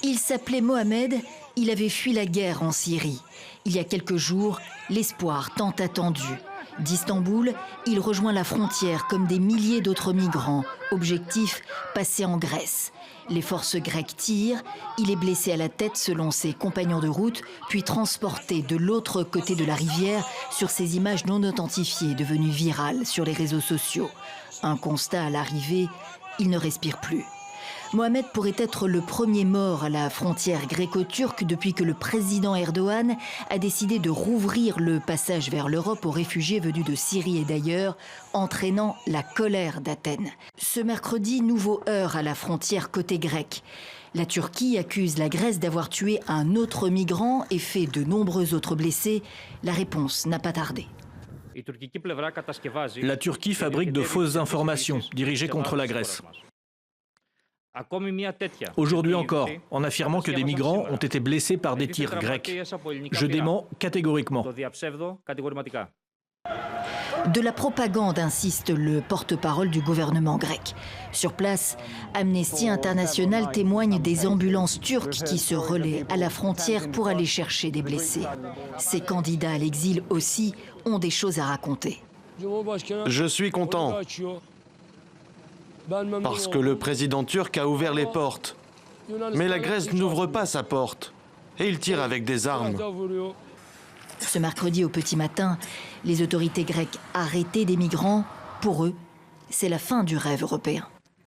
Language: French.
Il s'appelait Mohamed, il avait fui la guerre en Syrie. Il y a quelques jours, l'espoir tant attendu. D'Istanbul, il rejoint la frontière comme des milliers d'autres migrants. Objectif, passer en Grèce. Les forces grecques tirent, il est blessé à la tête selon ses compagnons de route, puis transporté de l'autre côté de la rivière sur ces images non authentifiées devenues virales sur les réseaux sociaux. Un constat à l'arrivée, il ne respire plus. Mohamed pourrait être le premier mort à la frontière gréco-turque depuis que le président Erdogan a décidé de rouvrir le passage vers l'Europe aux réfugiés venus de Syrie et d'ailleurs, entraînant la colère d'Athènes. Ce mercredi, nouveau heurt à la frontière côté grec. La Turquie accuse la Grèce d'avoir tué un autre migrant et fait de nombreux autres blessés. La réponse n'a pas tardé. La Turquie fabrique de fausses informations dirigées contre la Grèce. Aujourd'hui encore, en affirmant que des migrants ont été blessés par des tirs grecs. Je dément catégoriquement. De la propagande, insiste le porte-parole du gouvernement grec. Sur place, Amnesty International témoigne des ambulances turques qui se relaient à la frontière pour aller chercher des blessés. Ces candidats à l'exil aussi ont des choses à raconter. Je suis content. Parce que le président turc a ouvert les portes. Mais la Grèce n'ouvre pas sa porte. Et il tire avec des armes. Ce mercredi au petit matin, les autorités grecques arrêtaient des migrants. Pour eux, c'est la fin du rêve européen.